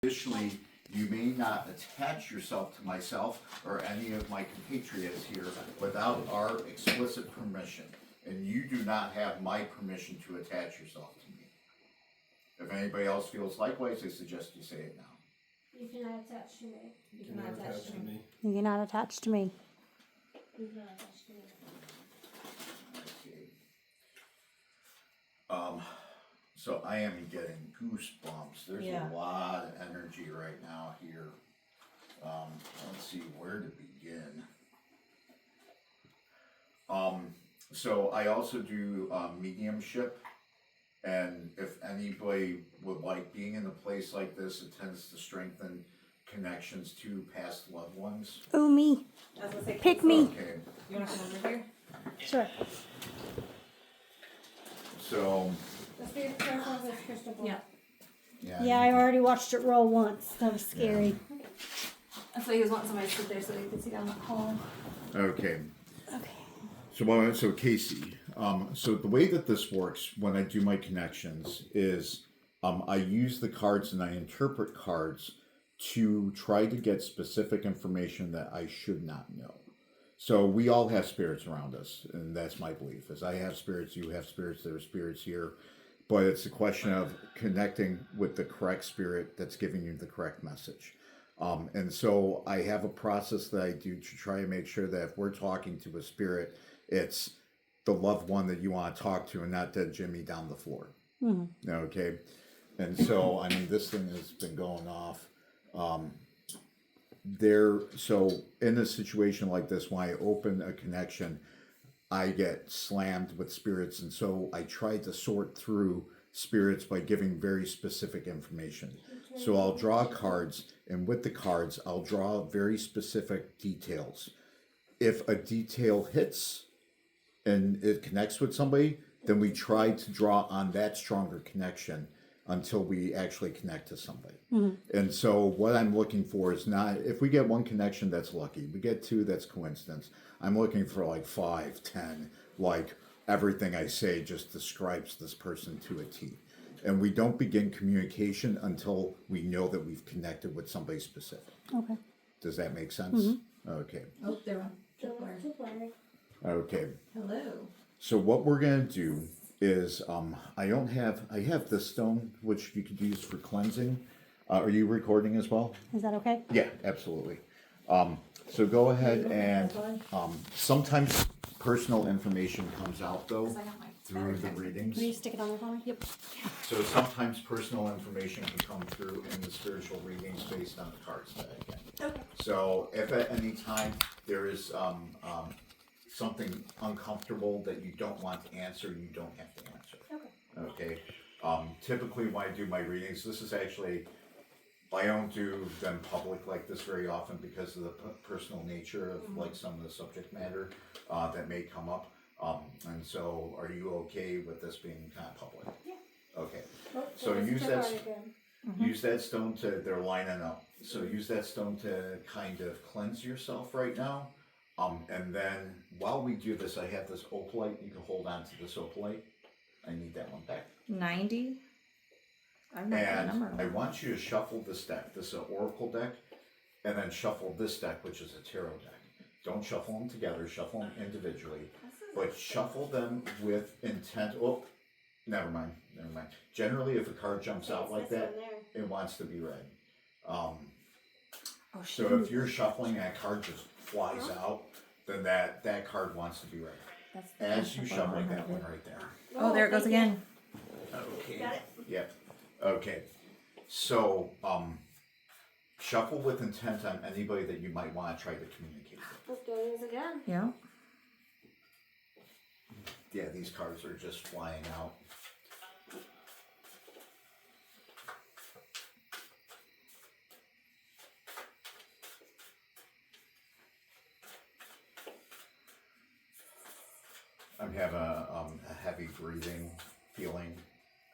Additionally, you may not attach yourself to myself or any of my compatriots here without our explicit permission. And you do not have my permission to attach yourself to me. If anybody else feels likewise, I suggest you say it now. You cannot attach to me. You cannot attach to me. You cannot attach to me. You cannot attach to me. Okay. So I am getting goosebumps. There's Yeah. a lot of energy right now here. Let's see where to begin. So I also do mediumship, and if anybody would like, being in a place like this, it tends to strengthen connections to past loved ones. Oh, me. I was gonna say, Pick me. Okay, You wanna come over here? Sure. so Let's be careful of this crystal ball. Yeah. Yeah, I already watched it roll once. That was scary. That's why he was wanting somebody to sit there so they could see down the hall. Okay. Okay. So Casey, so the way that this works when I do my connections is I use the cards and I interpret cards to try to get specific information that I should not know. So we all have spirits around us, and that's my belief. Is I have spirits, you have spirits, there are spirits here, but it's a question of connecting with the correct spirit that's giving you the correct message. And so I have a process that I do to try and make sure that if we're talking to a spirit, it's the loved one that you want to talk to and not dead Jimmy down the floor. Mm-hmm. Okay. And so, I mean, this thing has been going off. So in a situation like this, when I open a connection, I get slammed with spirits. And so I try to sort through spirits by giving very specific information. So I'll draw cards, and with the cards, I'll draw very specific details. If a detail hits and it connects with somebody, then we try to draw on that stronger connection until we actually connect to somebody. Mm-hmm. And so what I'm looking for is not, if we get one connection, that's lucky. We get two, that's coincidence. I'm looking for like 5, 10, like everything I say just describes this person to a T. And we don't begin communication until we know that we've connected with somebody specific. Okay. Does that make sense? Mm-hmm. Okay. Oh, there one. Okay. Hello. So what we're gonna do is, I have this stone which you could use for cleansing. Are you recording as well? Is that okay? Yeah, absolutely. So go ahead and, sometimes personal information comes out though I got my through the readings. Can you stick it on there for me? Yep. So sometimes personal information can come through in the spiritual readings based on the cards that I get. Okay. So if at any time there is something uncomfortable that you don't want to answer, you don't have to answer. Okay. Typically when I do my readings, this is actually, I don't do them public like this very often because of the personal nature of like some of the subject matter that may come up. And so are you okay with this being kind of public? Yeah. Okay. So use that stone to, they're lining up. So use that stone to kind of cleanse yourself right now. And then while we do this, I have this opalite. You can hold on to this opalite. I need that one back. 90? I've not got a And number. I want you to shuffle this deck. This is an oracle deck. And then shuffle this deck, which is a tarot deck. Don't shuffle them together. Shuffle them individually. But shuffle them with intent. Oh, never mind. Generally, if a card jumps out like that, it wants to be read. So if you're shuffling and a card just flies out, then that card wants to be read. That's As you shuffle that one right there. Oh, there it goes again. Okay. Got it. Yep. Okay. So, shuffle with intent on anybody that you might want to try to communicate with. Let's do this again. Yeah. Yeah, these cards are just flying out. I'm having a heavy breathing feeling.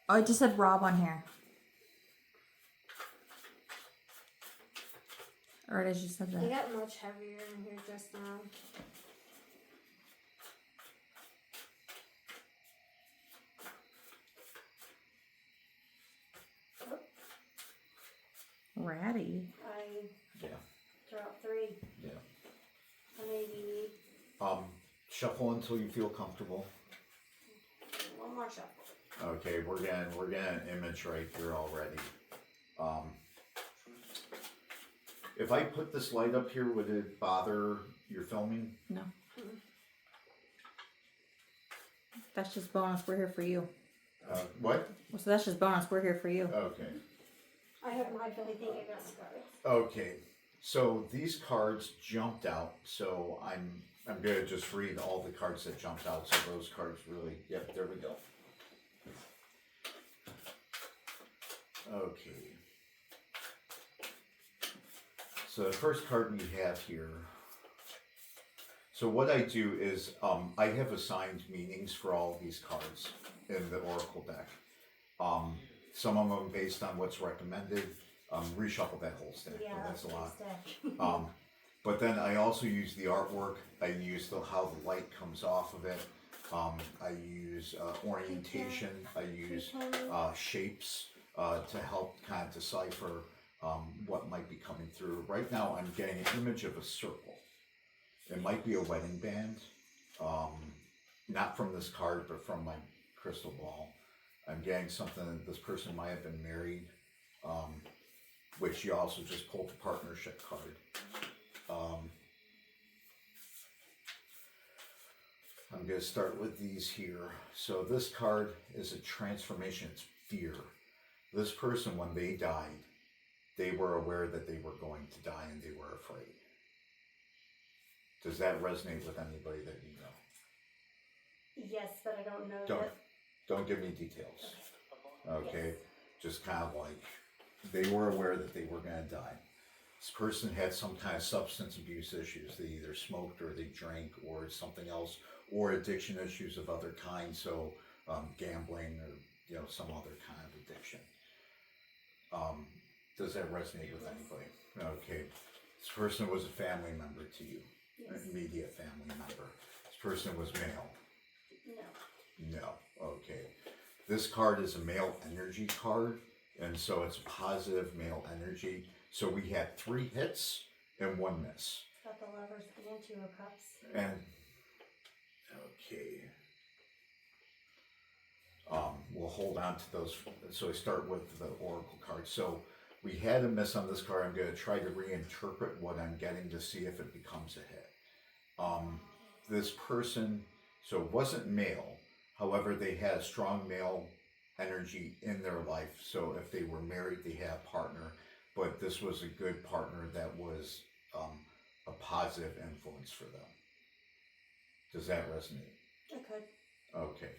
Oh, it just said Rob on here. Or it just said It that. got much heavier in here just now. Ratty. I Yeah. dropped 3. Yeah. Maybe Shuffle until you feel comfortable. one more shuffle. Okay, we're getting an image right here already. If I put this light up here, would it bother your filming? No. That's just bonus. We're here for you. What? So that's just bonus. We're here for you. Okay. I have my Billy thinking about cards. Okay. So these cards jumped out. So I'm gonna just read all the cards that jumped out. So those cards really. Yep. There we go. Okay. So the first card we have here. So what I do is I have assigned meanings for all of these cards in the Oracle deck. Some of them based on what's recommended. Reshuffle that whole stack. Yeah, That's a lot. stack. But then I also use the artwork. I use how the light comes off of it. I use orientation. I use shapes to help kind of decipher what might be coming through. Right now I'm getting an image of a circle. It might be a wedding band. Not from this card, but from my crystal ball. I'm getting something that this person might have been married, which you also just pulled the partnership card. I'm going to start with these here. So this card is a transformation. It's fear. This person, when they died, they were aware that they were going to die and they were afraid. Does that resonate with anybody that you know? Yes, but I don't know Don't give me details. Okay? Just kind of like, they were aware that they were going to die. This person had some kind of substance abuse issues. They either smoked or they drank or something else, or addiction issues of other kinds. So gambling or some other kind of addiction. Does that resonate with anybody? Okay. This person was a family member to you. Yes. An immediate family member. This person was male. No. No. Okay. This card is a male energy card, and so it's positive male energy. So we had 3 hits and 1 miss. Got the Lovers and 2 of Cups. And okay. We'll hold on to those. So I start with the Oracle card. So we had a miss on this card. I'm going to try to reinterpret what I'm getting to see if it becomes a hit. This person, so it wasn't male. However, they had strong male energy in their life. So if they were married, they had a partner. But this was a good partner that was a positive influence for them. Does that resonate? I could. Okay.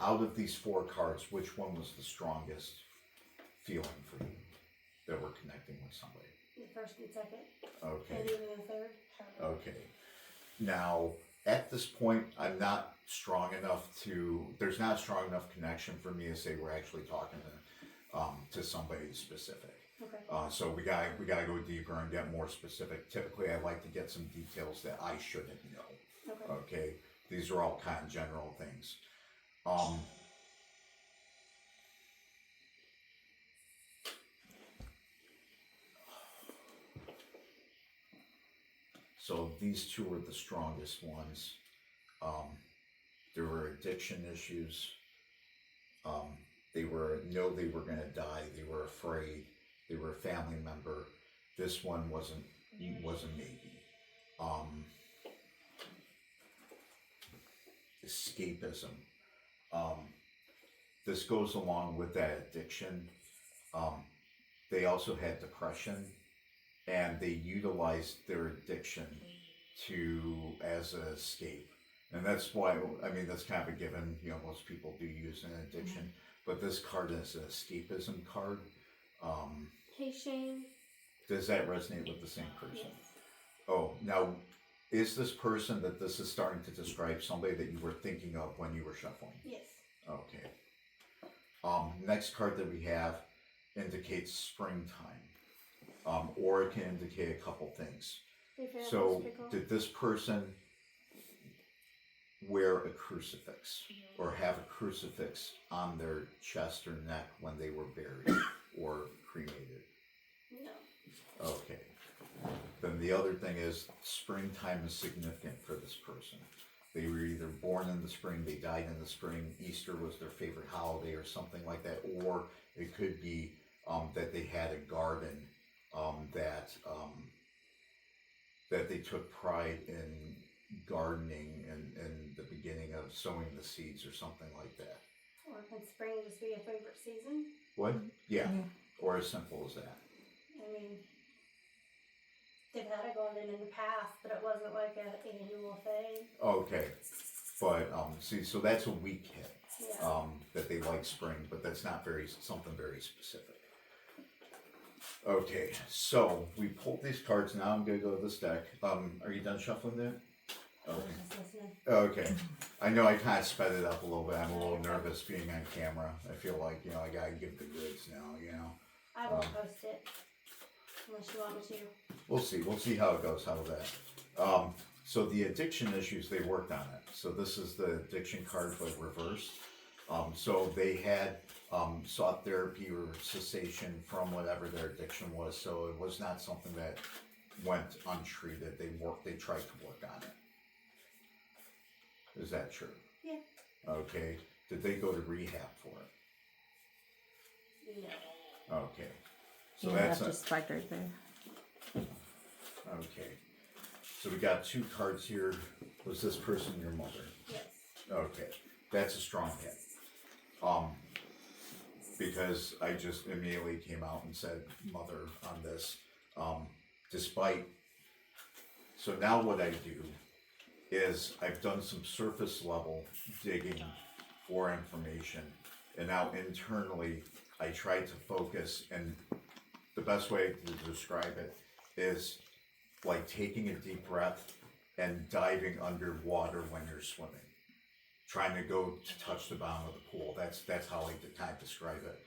Out of these 4 cards, which one was the strongest feeling for you that we're connecting with somebody? The first and second. Okay. And even the third. Okay. Now, at this point, I'm not strong enough there's not a strong enough connection for me to say we're actually talking to somebody specific. Okay. So we gotta go deeper and get more specific. Typically, I like to get some details that I shouldn't know. Okay. Okay, these are all kind of general things. So these 2 were the strongest ones. There were addiction issues. They were going to die. They were afraid. They were a family member. This one wasn't maybe. Escapism. This goes along with that addiction. They also had depression, and they utilized their addiction as an escape. And that's why, that's kind of a given, most people do use an addiction, but this card is an escapism card. Hey, Shane. Does that resonate with the same person? Yes. Oh, now, is this person that this is starting to describe somebody that you were thinking of when you were shuffling? Yes. Okay. Next card that we have indicates springtime, or it can indicate a couple things. So, did this person wear a crucifix or have a crucifix on their chest or neck when they were buried, the other thing is springtime is significant for this person. They were either born in the spring, they died in the spring, Easter was their favorite holiday or something like that, or it could be that they had a garden that they took pride in gardening and the beginning of sowing the seeds or something like that. Or can spring just be a favorite season? What? Yeah, Yeah. or as simple as that. I mean, they've had a garden in the past, but it wasn't like an annual thing. Okay, but see, so that's a weak hit. Yeah. That they like spring, but that's not something very specific. Okay, so we pulled these cards. Now I'm gonna go to this deck. Are you done shuffling that? I was Okay. just listening. Okay. I know I kind of sped it up a little bit. I'm a little nervous being on camera. I feel like, I gotta give the goods now, I won't post it unless you want me to. We'll see how it goes, how that. So the addiction issues, they worked on it. So this is the addiction card, but reversed. So they had sought therapy or cessation from whatever their addiction was. So it was not something that went untreated. They tried to work on it. Is that true? Yeah. Okay. Did they go to rehab for it? No. Okay. So Yeah, that's that just spiked right there. okay. So we got two cards here. Was this person your mother? Yes. Okay. That's a strong hit. Because I just immediately came out and said mother on this. So now what I do is I've done some surface level digging for information, and now internally I try to focus, and the best way to describe it is like taking a deep breath and diving underwater when you're swimming, trying to go to touch the bottom of the pool. That's how I kind of describe it.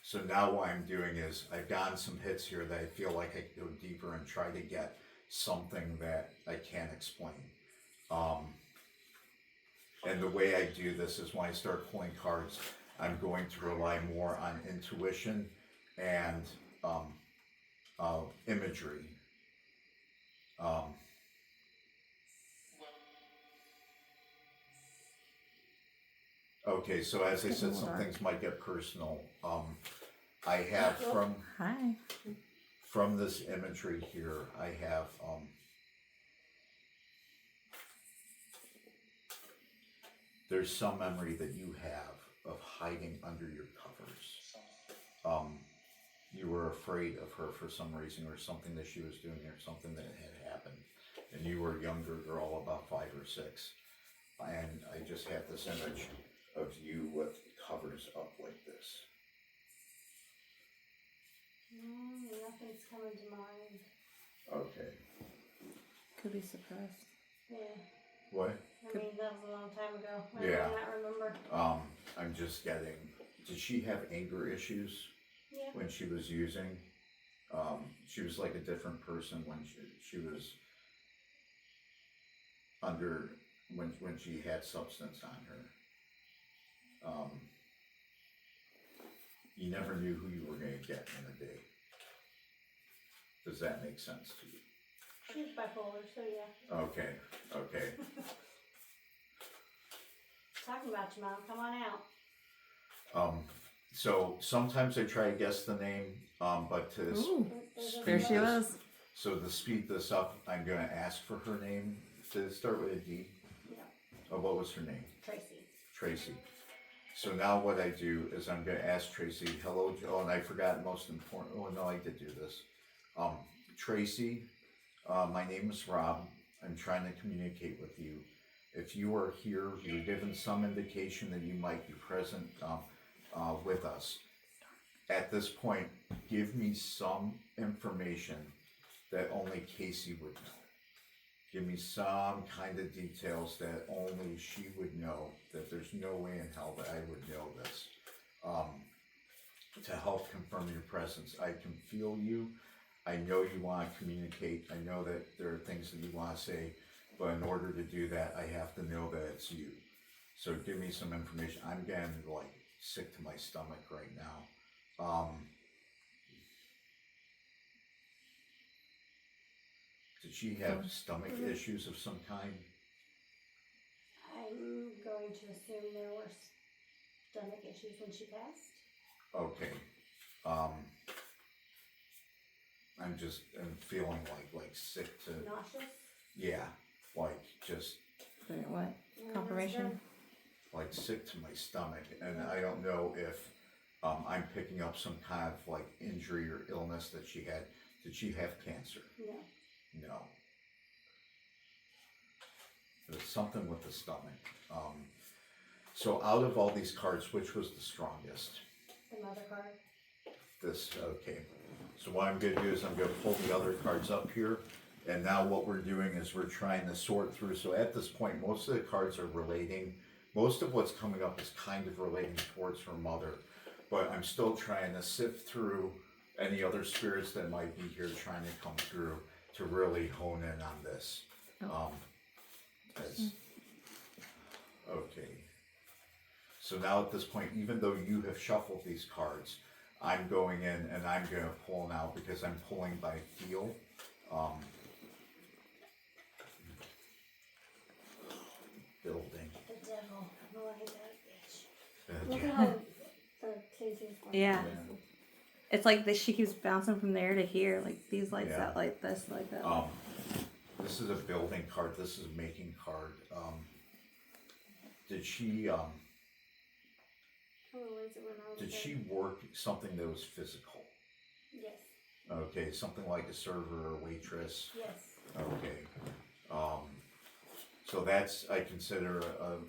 So now what I'm doing is I've gotten some hits here that I feel like I can go deeper and try to get something that I can't explain. And the way I do this is when I start pulling cards, I'm going to rely more on intuition and imagery. Okay, so as I said, some things might get personal. I have Hi. from this imagery here, I have there's some memory that you have of hiding under your covers. You were afraid of her for some reason, or something that she was doing, or something that had happened, and you were a younger girl, about 5 or 6, and I just have this image of you with covers up like this. Nothing's coming to mind. Okay. Could be suppressed. Yeah. What? I mean, that was a long time ago. I Yeah. do not remember. I'm just getting. Did she have anger issues Yeah. when she was using? She was like a different person when she was under when she had substance on her. You never knew who you were going to get in a day. Does that make sense to you? She's bipolar, so yeah. Okay. Talking about you, Mom. Come on out. So sometimes I try to guess the name, but to Ooh, There's there a- she was. so to speed this up, I'm going to ask for her name. Did it start with a D? Yeah. Oh, what was her name? Tracy. Tracy. So now what I do is I'm going to ask Tracy, hello, Joe, and I forgot most important, oh no, I did do this. Tracy, my name is Rob. I'm trying to communicate with you. If you are here, you're given some indication that you might be present with us. At this point, give me some information that only Casey would know. Give me some kind of details that only she would know, that there's no way in hell that I would know this. To help confirm your presence. I can feel you. I know you want to communicate. I know that there are things that you want to say, but in order to do that, I have to know that it's you. So give me some information. I'm getting like sick to my stomach right now. Did Did she have stomach issues of some kind? I'm going to assume there were stomach issues when she passed. Okay. I'm feeling like sick to, Nauseous. yeah, like just Wait, what? Yeah, Confirmation? like sick to my stomach, and I don't know if I'm picking up some kind of like injury or illness that she had. Did she have cancer? No. No. There's something with the stomach. So out of all these cards, which was the strongest? The mother card. This, okay. So what I'm gonna do is I'm gonna pull the other cards up here, and now what we're doing is we're trying to sort through. So at this point, most of the cards are relating. Most of what's coming up is kind of relating towards her mother, but I'm still trying to sift through any other spirits that might be here trying to come through to really hone in on this. Okay. So now at this point, even though you have shuffled these cards, I'm going in and I'm going to pull them out because I'm pulling by feel. Building. The devil. Oh, I hate that bitch. Look at how the Casey's one. Yeah. It's like she keeps bouncing from there to here, like these lights Yeah. that light, this like that. This is a building card. This is a making card. Did she Oh, is it when I was did there? she work something that was physical? Yes. Okay, something like a server or waitress. Yes. Okay. So that's, I consider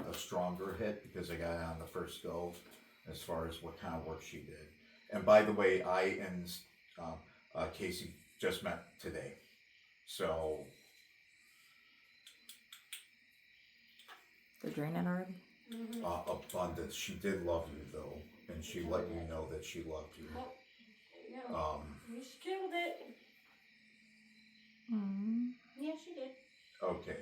a stronger hit because I got it on the first go as far as what kind of work she did. And by the way, I and Casey just met today. So, They're draining already. abundance. She did love you though, and she let you know that she loved you. Oh, no. She killed it. Mm. Yeah, she did. Okay.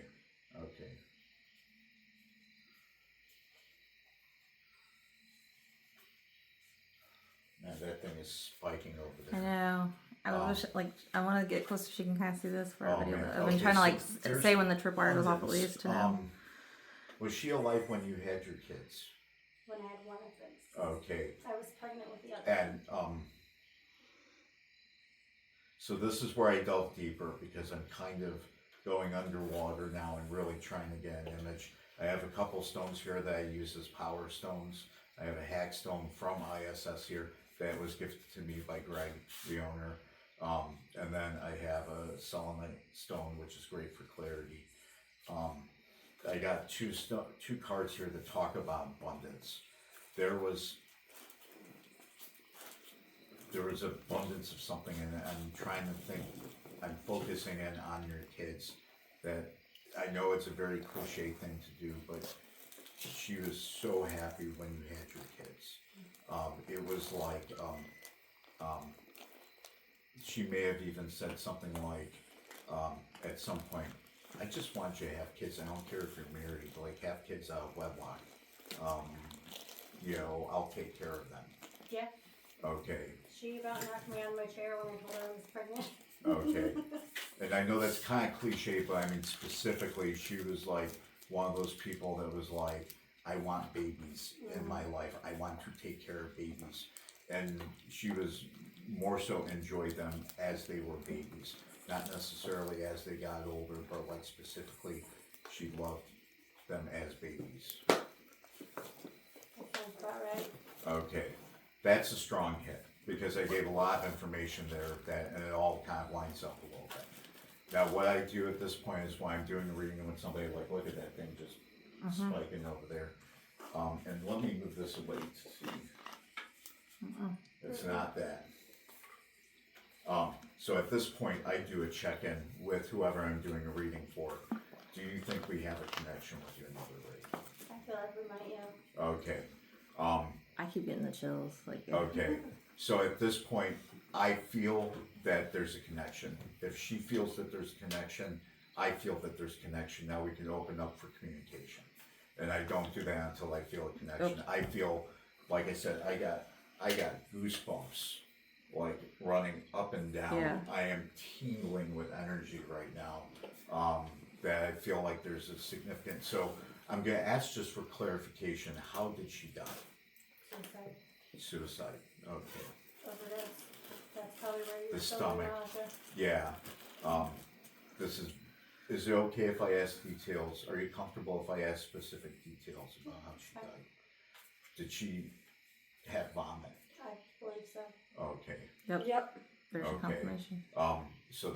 Now that thing is spiking over I there. know. I wish, like, I want to get close so she can kind of see this for Oh, a video. man. But I've been Okay, trying to, so like, there's say when the tripwire goes off at abundance. least to know. Was she alive when you had your kids? When I had one of them. Okay. I was pregnant with the other. And so this is where I delve deeper because I'm kind of going underwater now and really trying to get an image. I have a couple stones here that I use as power stones. I have a hack stone from ISS here that was gifted to me by Greg, the owner. And then I have a selenite stone, which is great for clarity. I got two cards here that talk about abundance. There was abundance of something, and I'm trying to think. I'm focusing in on your kids. That I know it's a very cliche thing to do, but she was so happy when you had your kids. It was like she may have even said something like at some point, I just want you to have kids. I don't care if you're married, but like have kids out of wedlock. I'll take care of them. Yeah. Okay. She about knocked me on my chair when I told her I was pregnant. Okay. And I know that's kind of cliche, but I mean specifically, she was like one of those people that was like, I want babies in my life. I want to take care of babies. And she was more so enjoyed them as they were babies. Not necessarily as they got older, but like specifically, she loved them as babies. That sounds about right. Okay. That's a strong hit because I gave a lot of information there and it all kind of lines up a little bit. Now what I do at this point is when I'm doing a reading with somebody, like look at that thing just spiking over there. And let me move this away to see. It's not that. So at this point I do a check-in with whoever I'm doing a reading for. Do you think we have a connection with your mother, Ray? I feel like we might, yeah. Okay. I keep getting the chills. Like, Okay, so at this point, I feel that there's a connection. If she feels that there's a connection, I feel that there's connection. Now we can open up for communication. And I don't do that until I feel a connection. I feel, like I said, I got goosebumps like running up and down. Yeah. I am tingling with energy right now. That I feel like there's a significant. So I'm gonna ask just for clarification. How did she die? Suicide. Suicide. Okay. Overdose. That's probably where you The were feeling stomach. nausea. Yeah. This is it okay if I ask details? Are you comfortable if I ask specific details about how she died? Did she have vomit? I believe so. Okay. Yep. There's your Okay. confirmation. So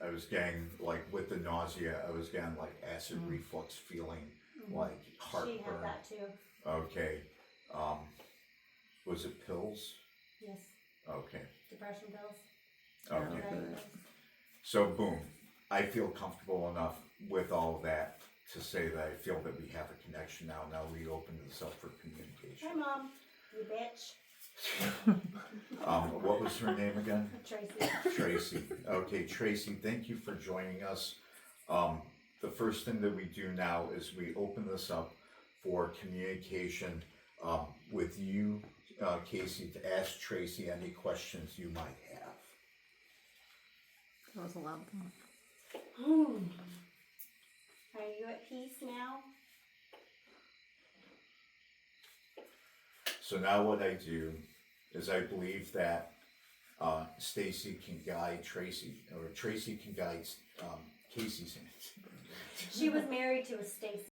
I was getting, like, with the nausea, I was getting, like, acid reflux feeling, like She heartburn. had that too. Okay. Was it pills? Yes. Okay. Depression pills. Okay. Anxiety pills. So, boom. I feel comfortable enough with all of that to say that I feel that we have a connection now. Now we open this up for Hi, communication. Mom. You bitch. What was her name again? Tracy. Tracy. Okay, Tracy, thank you for joining us. The first thing that we do now is we open this up for communication with you, Casey, to ask Tracy any questions you might have. That was a loud one. Are you at peace now? So now what I do is I believe that Stacy can guide Tracy, or Tracy can guide Casey's. She was married to a Stacy.